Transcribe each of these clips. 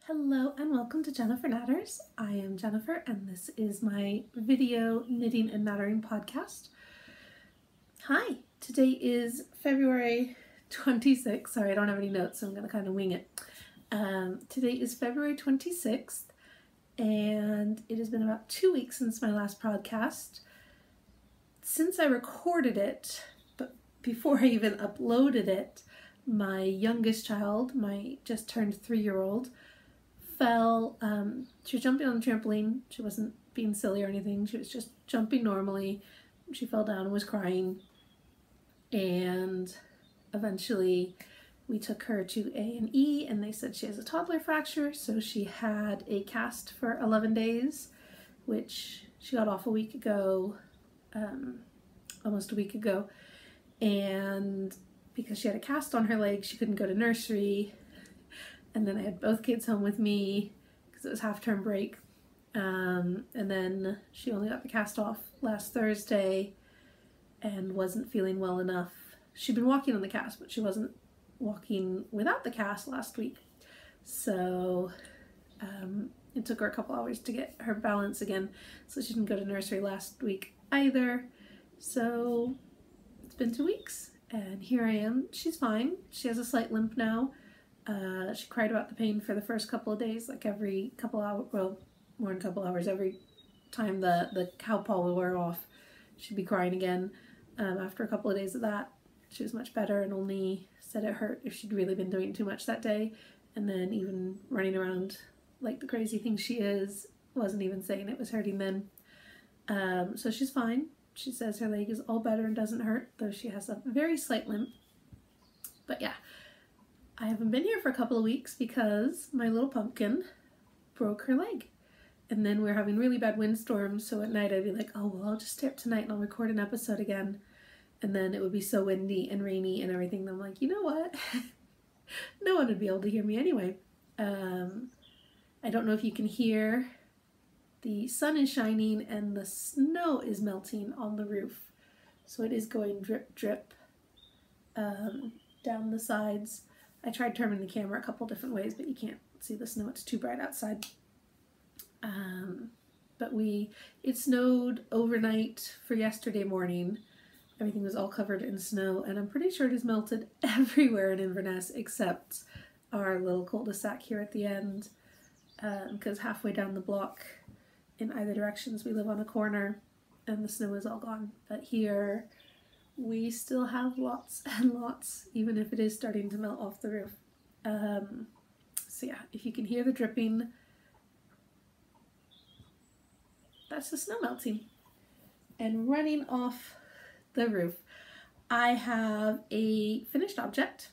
Hello and welcome to Jennifer Knatters. I am Jennifer and this is my video knitting and nattering podcast. Hi, today is February 26th. Sorry, I don't have any notes, so I'm going to kind of wing it. Today is February 26th and it has been about 2 weeks since my last podcast. Since I recorded it, but before I even uploaded it, my youngest child, my just turned 3-year-old, fell. She was jumping on the trampoline. She wasn't being silly or anything. She was just jumping normally. She fell down and was crying. And eventually we took her to A&E and they said she has a toddler fracture. So she had a cast for 11 days, which she got off a week ago, almost a week ago. And because she had a cast on her leg, she couldn't go to nursery. And then I had both kids home with me because it was half-term break. And then she only got the cast off last Thursday and wasn't feeling well enough. She'd been walking on the cast, but she wasn't walking without the cast last week. So it took her a couple hours to get her balance again. So she didn't go to nursery last week either. So it's been 2 weeks and here I am. She's fine. She has a slight limp now. She cried about the pain for the first couple of days, like every couple hours, well, more than a couple hours, every time the cow paw would wear off, she'd be crying again. After a couple of days of that, she was much better and only said it hurt if she'd really been doing too much that day. And then even running around like the crazy thing she is, wasn't even saying it was hurting then. So she's fine. She says her leg is all better and doesn't hurt, though she has a very slight limp. But yeah. I haven't been here for a couple of weeks because my little pumpkin broke her leg. And then we're having really bad windstorms, so at night I'd be like, oh, well, I'll just stay up tonight and I'll record an episode again. And then it would be so windy and rainy and everything. And I'm like, you know what? No one would be able to hear me anyway. I don't know if you can hear. The sun is shining and the snow is melting on the roof. So it is going drip, drip down the sides. I tried turning the camera a couple different ways, but you can't see the snow. It's too bright outside. But it snowed overnight for yesterday morning. Everything was all covered in snow, and I'm pretty sure it has melted everywhere in Inverness except our little cul-de-sac here at the end, because halfway down the block in either directions we live on a corner and the snow is all gone. But here we still have lots and lots, even if it is starting to melt off the roof. So yeah, if you can hear the dripping, that's the snow melting and running off the roof. I have a finished object,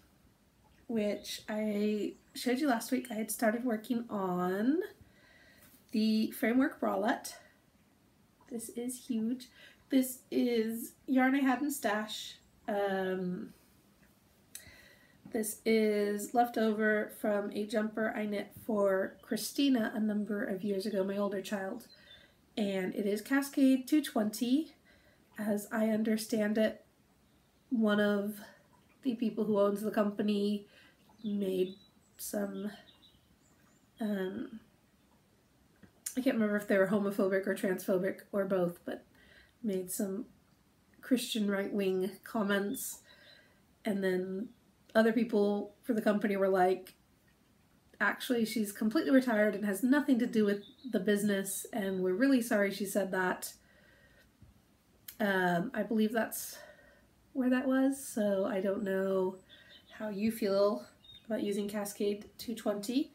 which I showed you last week. I had started working on the framework bralette. This is huge. This is yarn I had in stash. This is leftover from a jumper I knit for Christina a number of years ago, my older child. And it is Cascade 220. As I understand it, one of the people who owns the company made some, I can't remember if they were homophobic or transphobic or both, but made some Christian right-wing comments, and then other people for the company were like, actually she's completely retired and has nothing to do with the business and we're really sorry she said that. I believe that's where that was, so I don't know how you feel about using Cascade 220,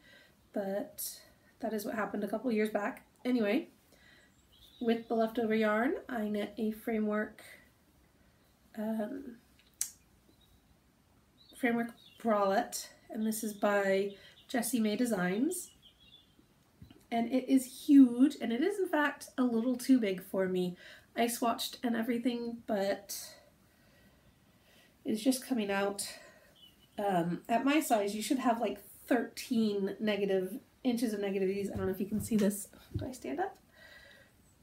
but that is what happened a couple years back. Anyway, with the leftover yarn, I knit a framework bralette, and this is by Jessie Mae Designs. And it is huge, and it is in fact a little too big for me. I swatched and everything, but it's just coming out. At my size, you should have like 13 inches of negative ease. I don't know if you can see this. Do I stand up?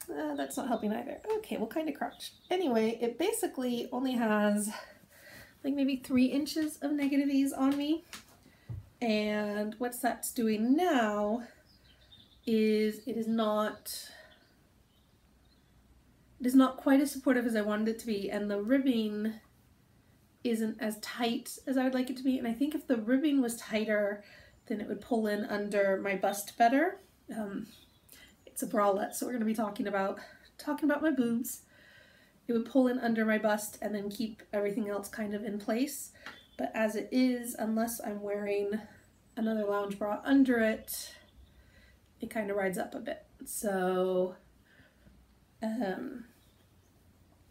That's not helping either. Okay, we'll kind of crouch. Anyway, it basically only has like maybe 3 inches of negative ease on me. And what that's doing now is it is not quite as supportive as I wanted it to be, and the ribbing isn't as tight as I would like it to be. And I think if the ribbing was tighter, then it would pull in under my bust better. It's a bralette, so we're going to be talking about my boobs. It would pull in under my bust and then keep everything else kind of in place. But as it is, unless I'm wearing another lounge bra under it, it kind of rides up a bit. So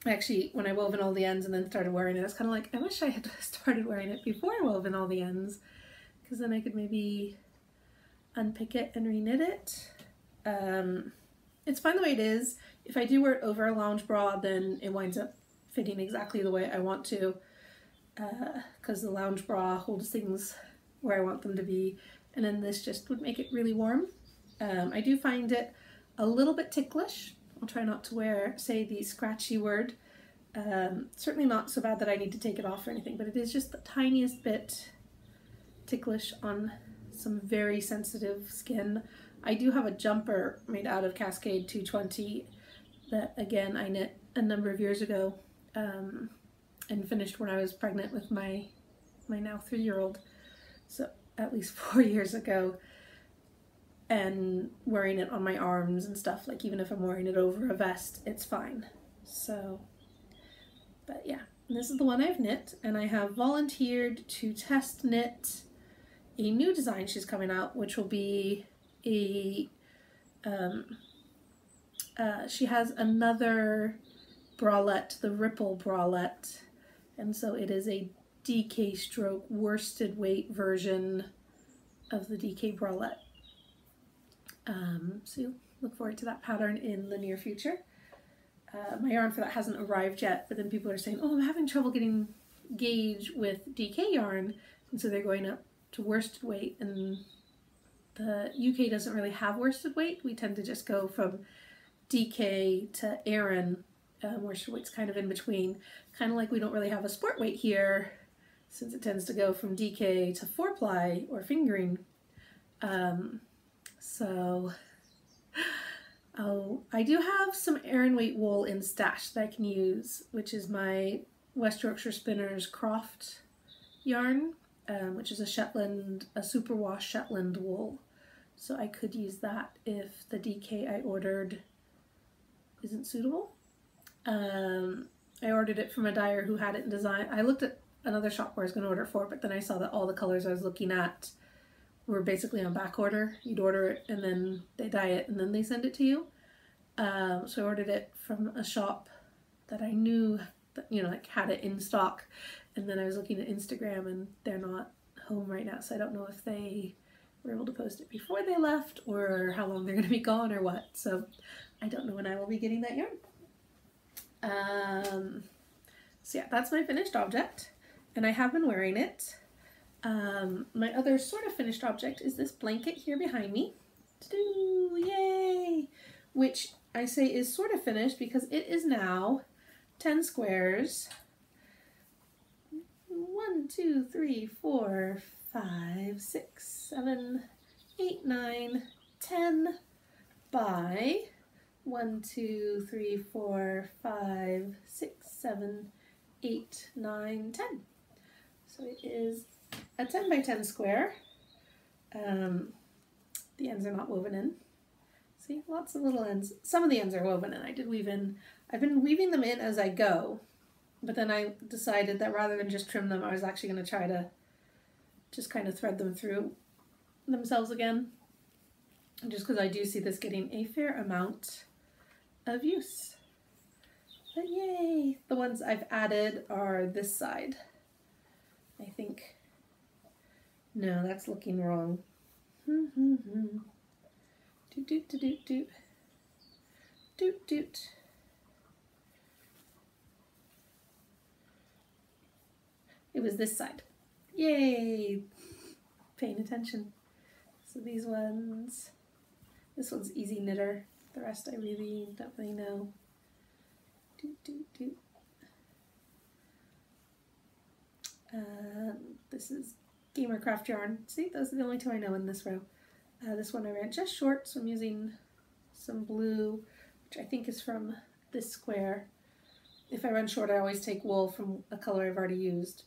actually, when I wove in all the ends and then started wearing it, I was kind of like, I wish I had started wearing it before I wove in all the ends, because then I could maybe unpick it and reknit it. It's fine the way it is. If I do wear it over a lounge bra, then it winds up fitting exactly the way I want to, because the lounge bra holds things where I want them to be, and then this just would make it really warm. I do find it a little bit ticklish. I'll try not to say the scratchy word. Certainly not so bad that I need to take it off or anything, but it is just the tiniest bit ticklish on some very sensitive skin. I do have a jumper made out of Cascade 220 that, again, I knit a number of years ago and finished when I was pregnant with my now 3-year-old, so at least 4 years ago, and wearing it on my arms and stuff. Like, even if I'm wearing it over a vest, it's fine. So, but yeah, this is the one I've knit, and I have volunteered to test knit a new design she's coming out, which will be a she has another bralette, the Ripple bralette, and so it is a DK stroke worsted weight version of the DK bralette. So you'll look forward to that pattern in the near future. My yarn for that hasn't arrived yet, but then people are saying, oh, I'm having trouble getting gauge with DK yarn, and so they're going up to worsted weight, and the UK doesn't really have worsted weight. We tend to just go from DK to Aran. Worsted weight's kind of in between, kind of like we don't really have a sport weight here, since it tends to go from DK to 4-ply or fingering. So I do have some Aran weight wool in stash that I can use, which is my West Yorkshire Spinners Croft yarn, which is a superwash Shetland wool. So I could use that if the DK I ordered isn't suitable. I ordered it from a dyer who had it in design. I looked at another shop where I was going to order it for, but then I saw that all the colors I was looking at were basically on back order. You'd order it and then they dye it and then they send it to you. So I ordered it from a shop that I knew that, you know, like had it in stock, and then I was looking at Instagram and they're not home right now, so I don't know if they were able to post it before they left or how long they're going to be gone or what. So I don't know when I will be getting that yarn. So yeah, that's my finished object, and I have been wearing it. My other sort of finished object is this blanket here behind me. Yay! Which I say is sort of finished because it is now 10 squares. 1, 2, 3, 4, 5, 6, 7, 8, 9, 10 by 1, 2, 3, 4, 5, 6, 7, 8, 9, 10. So it is a 10 by 10 square. The ends are not woven in. See, lots of little ends. Some of the ends are woven in. I did weave in. I've been weaving them in as I go, but then I decided that rather than just trim them, I was actually going to try to just kind of thread them through themselves again, just because I do see this getting a fair amount of use. But yay! The ones I've added are this side, I think. No, that's looking wrong. Doot doot doot doot doot. Doot doot. It was this side. Yay! Paying attention. So these ones, this one's easy knitter. The rest I really don't really know. Doot doot doot. This is Gamercraft yarn. See, those are the only two I know in this row. This one I ran just short, so I'm using some blue, which I think is from this square. If I run short, I always take wool from a color I've already used.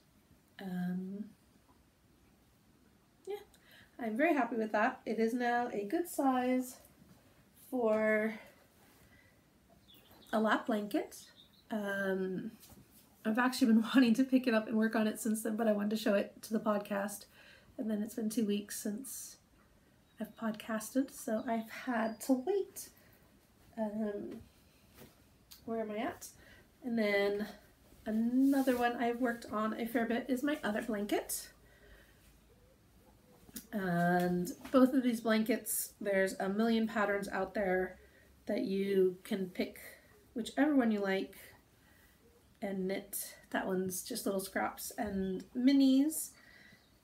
Yeah, I'm very happy with that. It is now a good size for a lap blanket. I've actually been wanting to pick it up and work on it since then, but I wanted to show it to the podcast. And then it's been 2 weeks since I've podcasted, so I've had to wait. Where am I at? And then another one I've worked on a fair bit is my other blanket. And both of these blankets, there's a million patterns out there that you can pick whichever one you like and knit. That one's just little scraps and minis.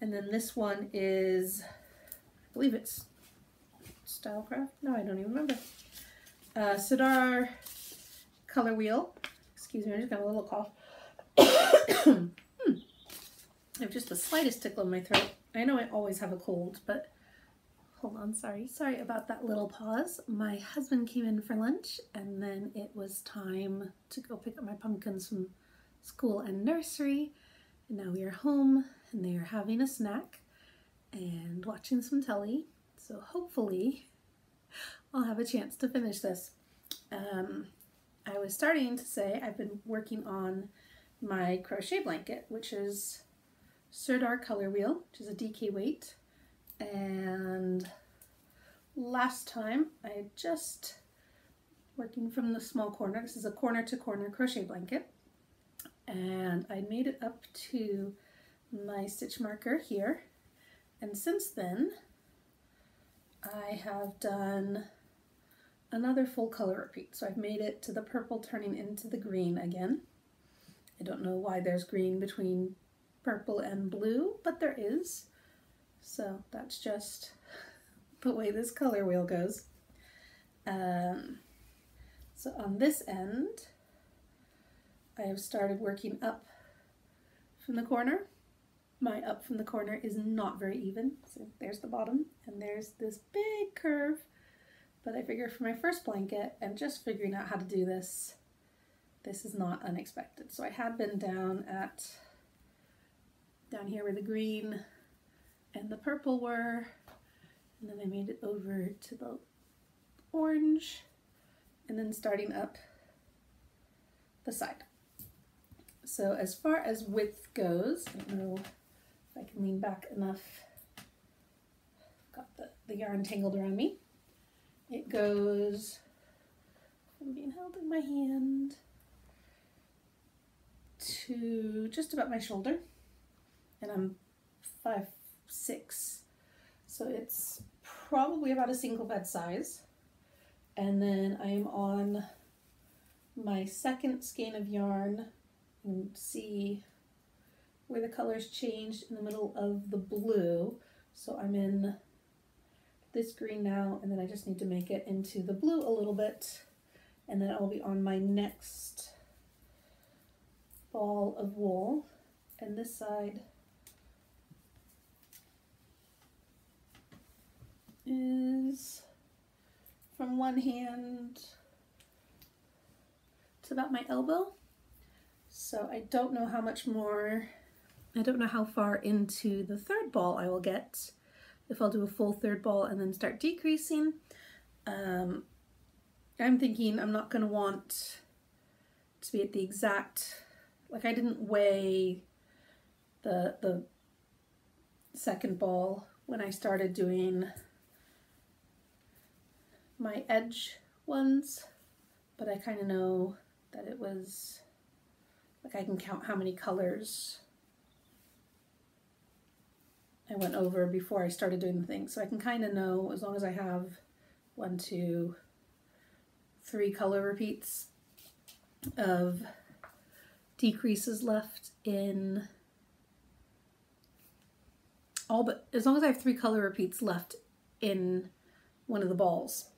And then this one is, I believe it's Stylecraft? No, I don't even remember. Sidar color wheel. Excuse me, I just got a little cough. I have just the slightest tickle in my throat. I know I always have a cold, but hold on, sorry. Sorry about that little pause. My husband came in for lunch, and then it was time to go pick up my pumpkins from school and nursery. And now we are home, and they are having a snack and watching some telly. So hopefully I'll have a chance to finish this. I was starting to say I've been working on my crochet blanket, which is Sirdar color wheel, which is a DK weight. And last time I just working from the small corner. This is a corner to corner crochet blanket. And I made it up to my stitch marker here. And since then, I have done another full color repeat. So I've made it to the purple turning into the green again. I don't know why there's green between purple and blue, but there is. So that's just the way this color wheel goes. So on this end, I have started working up from the corner. My up from the corner is not very even. So there's the bottom, and there's this big curve. But I figure for my first blanket, and just figuring out how to do this, this is not unexpected. So I had been down here where the green and the purple were, and then I made it over to the orange, and then starting up the side. So as far as width goes, I don't know if I can lean back enough. Got the yarn tangled around me. It goes, from being held in my hand, to just about my shoulder, and I'm 5'6", so it's probably about a single bed size. And then I'm on my second skein of yarn. You can see where the colors changed in the middle of the blue. So I'm in this green now, and then I just need to make it into the blue a little bit, and then I'll be on my next ball of wool. And this side is from one hand to about my elbow. So I don't know how much more, I don't know how far into the third ball I will get, if I'll do a full third ball and then start decreasing. I'm thinking I'm not going to want to be at the exact, like I didn't weigh the second ball when I started doing my edge ones, but I kind of know that it was, like I can count how many colors I went over before I started doing the thing. So I can kind of know, as long as I have 1, 2, 3 color repeats of decreases left in all, but as long as I have 3 color repeats left in one of the balls,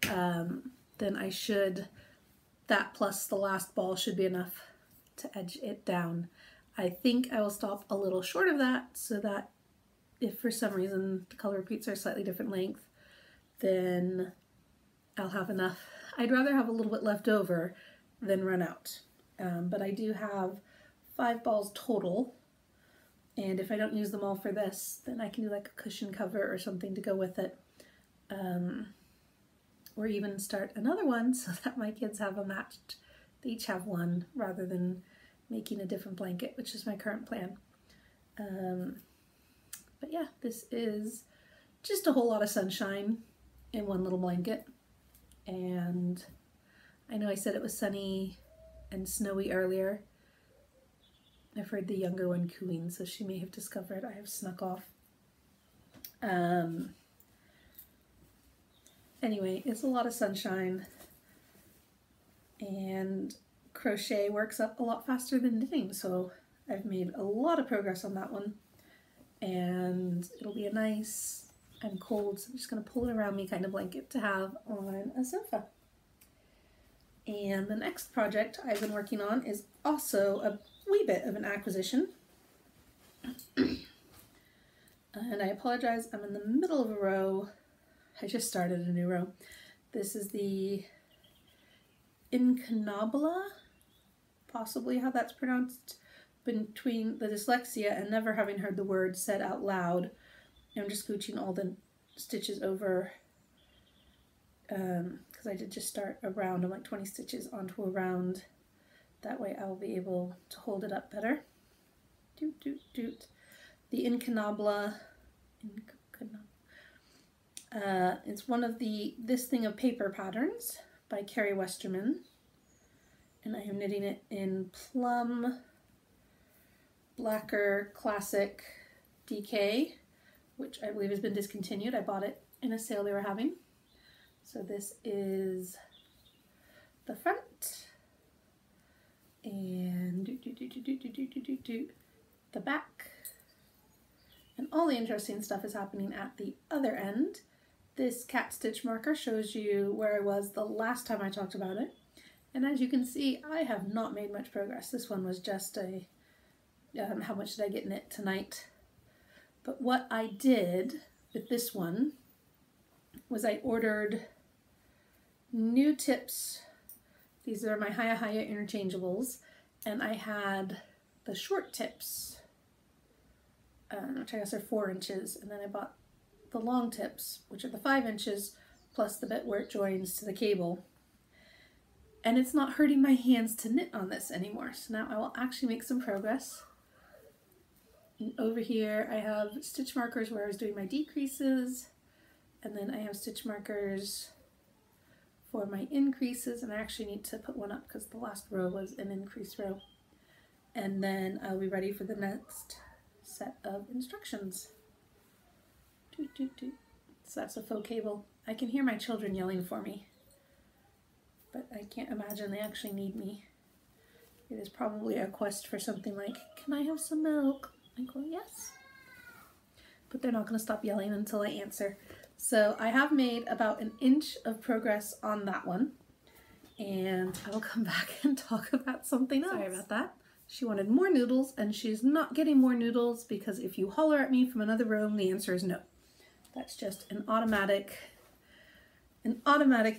then I should, that plus the last ball should be enough to edge it down. I think I will stop a little short of that so that if for some reason the color repeats are slightly different length, then I'll have enough. I'd rather have a little bit left over than run out. But I do have 5 balls total, and if I don't use them all for this, then I can do like a cushion cover or something to go with it. Or even start another one so that my kids have a matched, they each have one rather than making a different blanket, which is my current plan. But yeah, this is just a whole lot of sunshine in one little blanket. And I know I said it was sunny and snowy earlier. I've heard the younger one cooing, so she may have discovered I have snuck off. Anyway, it's a lot of sunshine, and crochet works up a lot faster than knitting, so I've made a lot of progress on that one, and it'll be a nice, I'm cold, so I'm just going to pull it around me kind of blanket to have on a sofa. And the next project I've been working on is also a wee bit of an acquisition. And I apologize, I'm in the middle of a row. I just started a new row. This is the Incunabula, possibly how that's pronounced. Between the dyslexia and never having heard the word said out loud, I'm just scooching all the stitches over, because I did just start a round of like 20 stitches onto a round. That way I'll be able to hold it up better. Doot, doot, doot. The Incunabula. It's one of the This Thing of Paper patterns by Karie Westermann, and I am knitting it in Plum Blacker Classic DK, which I believe has been discontinued. I bought it in a sale they were having. So this is the front, and the back, and all the interesting stuff is happening at the other end. This cat stitch marker shows you where I was the last time I talked about it, and as you can see, I have not made much progress. This one was just a how much did I get knit tonight? But what I did with this one was I ordered new tips. These are my Hiya Hiya interchangeables, and I had the short tips, which I guess are 4 inches, and then I bought the long tips, which are the 5 inches plus the bit where it joins to the cable. And it's not hurting my hands to knit on this anymore, so now I will actually make some progress. And over here I have stitch markers where I was doing my decreases, and then I have stitch markers for my increases, and I actually need to put one up because the last row was an increase row. And then I'll be ready for the next set of instructions. Doot, doot, doot. So that's a faux cable. I can hear my children yelling for me, but I can't imagine they actually need me. It is probably a quest for something like, can I have some milk? I go, yes. But they're not going to stop yelling until I answer. So I have made about 1 inch of progress on that one, and I will come back and talk about something else. Sorry about that. She wanted more noodles, and she's not getting more noodles because if you holler at me from another room, the answer is no. That's just an automatic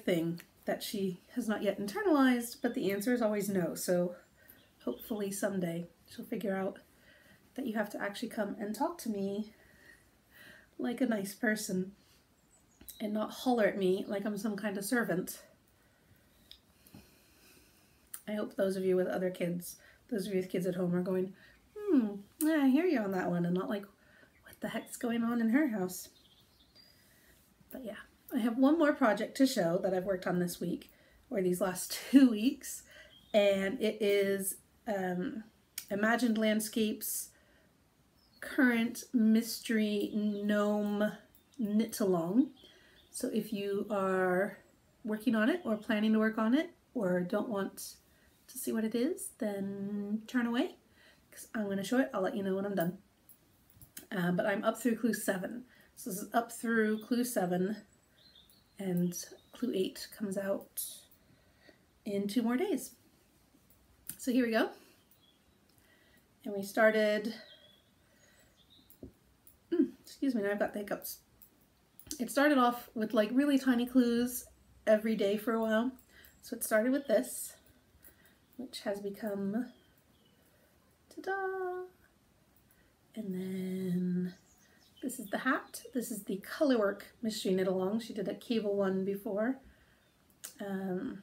thing that she has not yet internalized, but the answer is always no. So hopefully someday she'll figure out that you have to actually come and talk to me like a nice person and not holler at me like I'm some kind of servant. I hope those of you with other kids, those of you with kids at home are going, yeah, I hear you on that one, and not like, what the heck's going on in her house? But yeah, I have one more project to show that I've worked on this week, or these last 2 weeks, and it is Imagined Landscapes Current Mystery Gnome Knit Along. So if you are working on it or planning to work on it or don't want to see what it is, then turn away because I'm going to show it. I'll let you know when I'm done. But I'm up through clue 7. So this is up through clue 7, and clue 8 comes out in 2 more days. So here we go. And we started, excuse me, now I've got the hiccups. It started off with like really tiny clues every day for a while. So it started with this, which has become, ta-da! And then this is the hat. This is the colorwork mystery knit along. She did a cable one before. And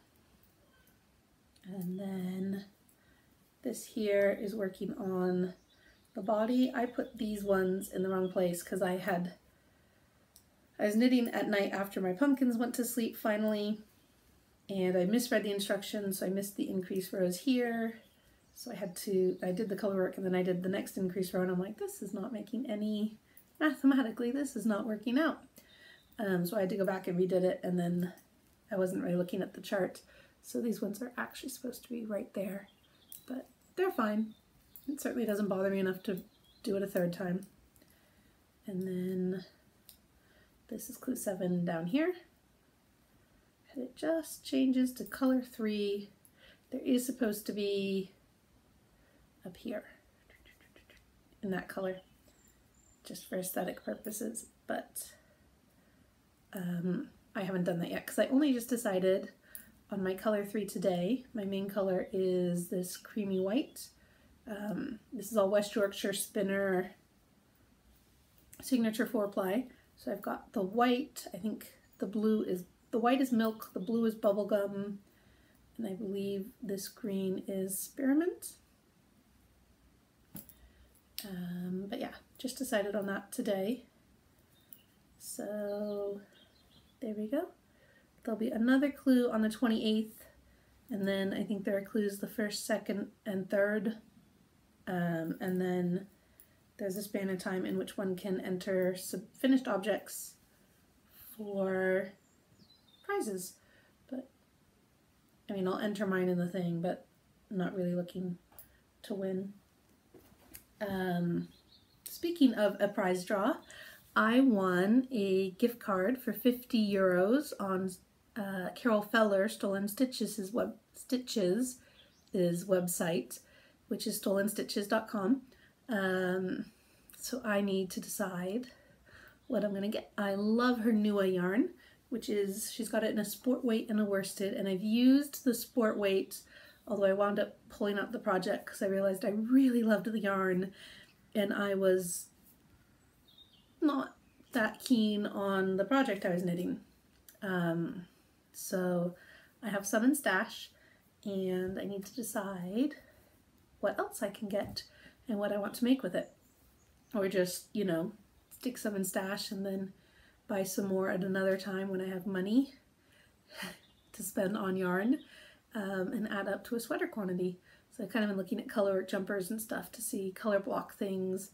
then this here is working on the body. I put these ones in the wrong place because I was knitting at night after my pumpkins went to sleep finally, and I misread the instructions, so I missed the increase rows here. So I did the color work and then I did the next increase row, and I'm like, this is not making any, mathematically, this is not working out. So I had to go back and redid it, and then I wasn't really looking at the chart. So these ones are actually supposed to be right there, but they're fine. It certainly doesn't bother me enough to do it a third time. And then this is clue 7 down here. And it just changes to color 3. There is supposed to be up here in that color, just for aesthetic purposes, but I haven't done that yet because I only just decided on my color 3 today. My main color is this creamy white. This is all West Yorkshire Spinner signature 4-ply. So I've got the white, I think the white is milk, the blue is bubblegum, and I believe this green is spearmint. But yeah, just decided on that today. So there we go. There'll be another clue on the 28th, and then I think there are clues the 1st, 2nd, and 3rd. And then there's a span of time in which one can enter finished objects for prizes. But I mean, I'll enter mine in the thing, but I'm not really looking to win. Speaking of a prize draw, I won a gift card for 50 euros on Carol Feller, Stolen Stitches' website, which is stolenstitches.com. So I need to decide what I'm gonna get. I love her Nua yarn, which is, she's got it in a sport weight and a worsted, and I've used the sport weight, although I wound up pulling out the project because I realized I really loved the yarn and I was not that keen on the project I was knitting. So I have some in stash, and I need to decide what else I can get and what I want to make with it. Or just, you know, stick some in stash and then buy some more at another time when I have money to spend on yarn, and add up to a sweater quantity. So I've kind of been looking at colorwork jumpers and stuff to see color block things,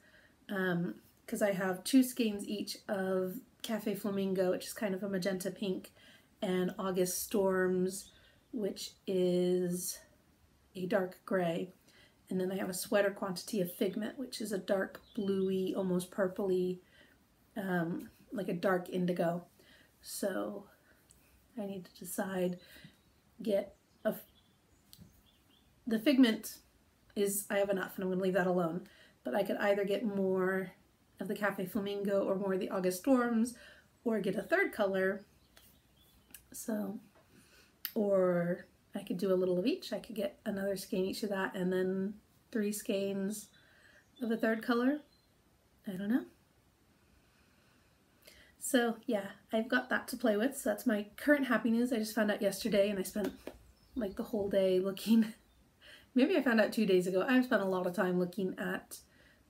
because I have 2 skeins each of Cafe Flamingo, which is kind of a magenta pink, and August Storms, which is a dark gray. And then I have a sweater quantity of Figment, which is a dark bluey, almost purpley, like a dark indigo. So I need to decide, the Figment is, I have enough and I'm going to leave that alone, but I could either get more of the Cafe Flamingo or more of the August Storms, or get a 3rd color. So, or I could do a little of each. I could get another skein each of that, and then 3 skeins of a 3rd color. I don't know. So yeah, I've got that to play with. So that's my current happy news. I just found out yesterday, and I spent like the whole day looking. Maybe I found out 2 days ago. I've spent a lot of time looking at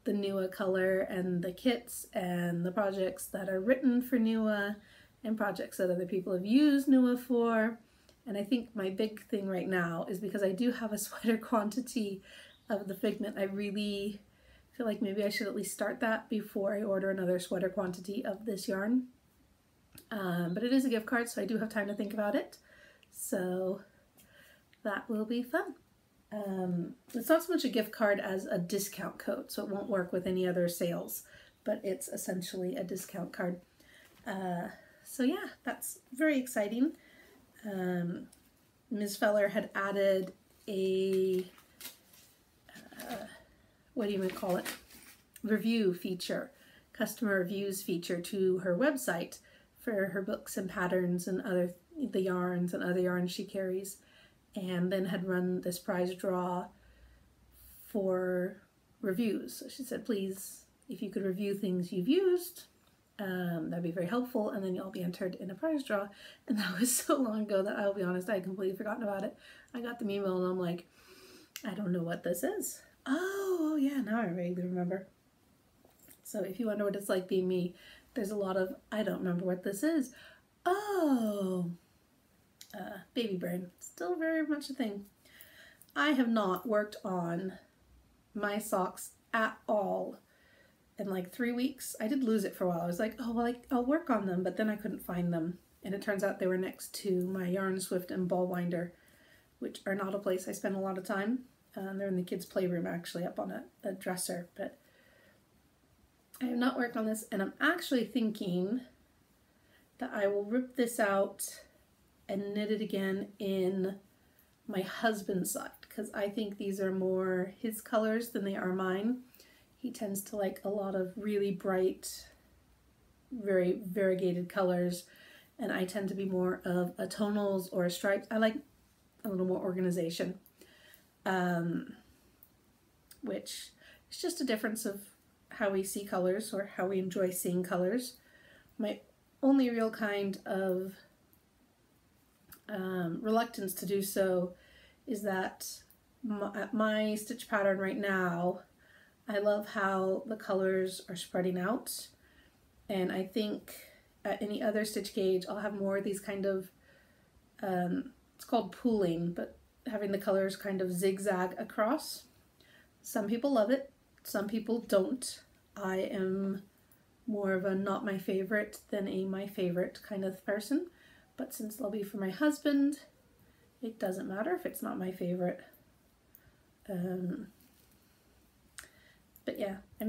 the Nua color and the kits and the projects that are written for Nua and projects that other people have used Nua for. And I think my big thing right now is, because I do have a sweater quantity of the Figment, I really feel like maybe I should at least start that before I order another sweater quantity of this yarn. But it is a gift card, so I do have time to think about it. So that will be fun. It's not so much a gift card as a discount code, so it won't work with any other sales, but it's essentially a discount card. So yeah, that's very exciting. Ms. Feller had added a, what do you call it, review feature customer reviews feature to her website for her books and patterns and the yarns and other yarns she carries, and then had run this prize draw for reviews. So she said, please, if you could review things you've used, that'd be very helpful, and then you'll be entered in a prize draw. And that was so long ago that I'll be honest, I had completely forgotten about it. I got the email and I'm like, I don't know what this is. Oh yeah, now I vaguely remember. So if you wonder what it's like being me, there's a lot of, I don't remember what this is. Oh, baby brain, still very much a thing. I have not worked on my socks at all in like 3 weeks. I did lose it for a while. I was like, oh, well, I'll work on them, but then I couldn't find them. And it turns out they were next to my Yarn Swift and Ball Winder, which are not a place I spend a lot of time. They're in the kids' playroom, actually, up on a dresser. But I have not worked on this, and I'm actually thinking that I will rip this out and knit it again in my husband's side, because I think these are more his colors than they are mine. He tends to like a lot of really bright, very variegated colors, and I tend to be more of a tonals or a stripes. I like a little more organization, which is just a difference of how we see colors or how we enjoy seeing colors. My only real kind of reluctance to do so is that my stitch pattern right now, I love how the colors are spreading out, and I think at any other stitch gauge I'll have more of these kind of, it's called pooling, but having the colors kind of zigzag across. Some people love it, some people don't. I am more of a not my favorite than a my favorite kind of person, but since they'll be for my husband, it doesn't matter if it's not my favorite. But yeah, I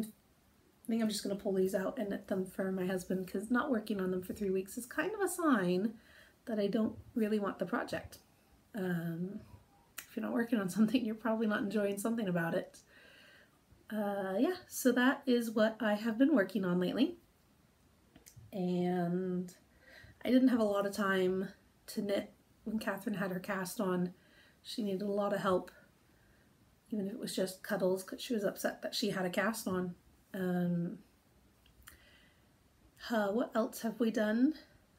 think I'm just going to pull these out and knit them for my husband, because not working on them for 3 weeks is kind of a sign that I don't really want the project. If you're not working on something, you're probably not enjoying something about it. Yeah, so that is what I have been working on lately. And I didn't have a lot of time to knit when Catherine had her cast on. She needed a lot of help, even if it was just cuddles, because she was upset that she had a cast on. What else have we done?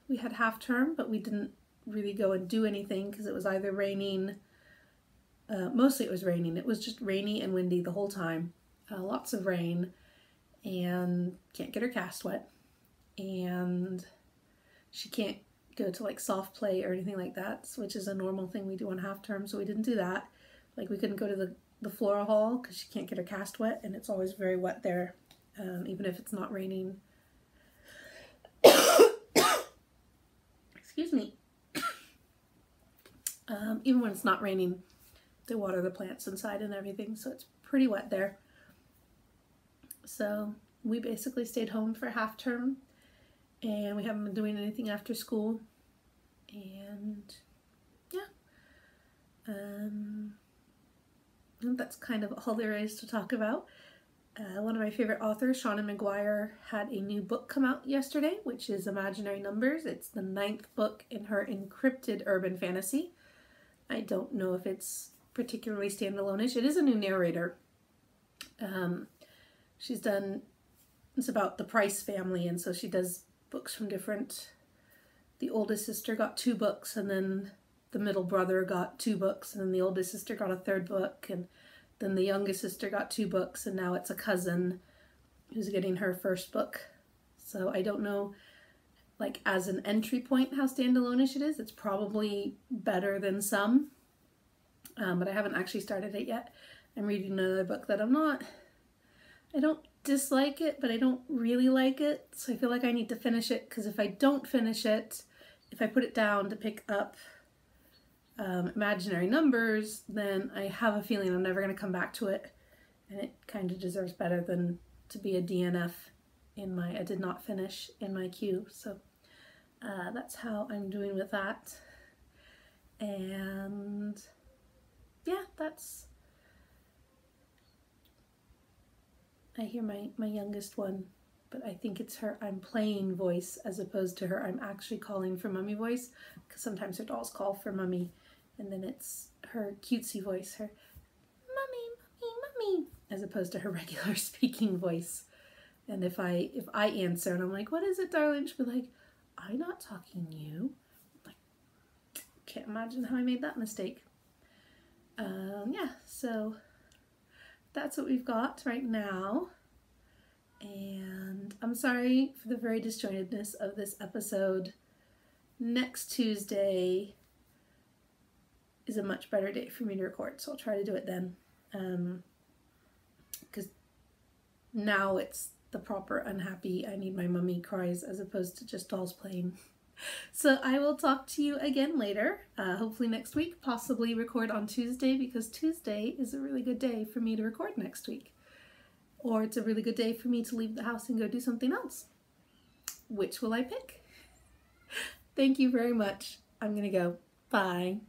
We had half term, but we didn't really go and do anything because it was either raining, mostly it was raining. It was just rainy and windy the whole time. Lots of rain, and can't get her cast wet, and she can't go to like soft play or anything like that, which is a normal thing we do on half term, so we didn't do that. Like, we couldn't go to the floral hall because she can't get her cast wet, and it's always very wet there, even if it's not raining. Excuse me. Even when it's not raining, they water the plants inside and everything, so it's pretty wet there. So we basically stayed home for half term, and we haven't been doing anything after school, and yeah, I think that's kind of all there is to talk about. One of my favorite authors, Shauna McGuire, had a new book come out yesterday, which is Imaginary Numbers. It's the 9th book in her encrypted urban fantasy. I don't know if it's particularly standalone-ish. It is a new narrator. She's done, it's about the Price family, and so she does books from different, the oldest sister got 2 books, and then the middle brother got 2 books, and then the oldest sister got a 3rd book, and then the youngest sister got 2 books, and now it's a cousin who's getting her 1st book. So I don't know, like, as an entry point how standalone-ish it is. It's probably better than some, but I haven't actually started it yet. I'm reading another book that I don't dislike it, but I don't really like it, so I feel like I need to finish it, because if I don't finish it, if I put it down to pick up Imaginary Numbers, then I have a feeling I'm never going to come back to it, and it kind of deserves better than to be a DNF in my I did not finish in my queue. So that's how I'm doing with that, and yeah, that's, I hear my youngest one but I think it's her I'm playing voice as opposed to her I'm actually calling for mommy voice, because sometimes her dolls call for mommy and then it's her cutesy voice, her mommy, mommy, mommy, as opposed to her regular speaking voice. And if I answer and I'm like, what is it, darling? She'll be like, I'm not talking to you. Like, can't imagine how I made that mistake. Yeah, so that's what we've got right now. And I'm sorry for the very disjointedness of this episode. Next Tuesday is a much better day for me to record, so I'll try to do it then. Because now it's the proper unhappy I need my mummy cries as opposed to just dolls playing. So I will talk to you again later, hopefully next week, possibly record on Tuesday, because Tuesday is a really good day for me to record next week. Or it's a really good day for me to leave the house and go do something else. Which will I pick? Thank you very much. I'm gonna go. Bye.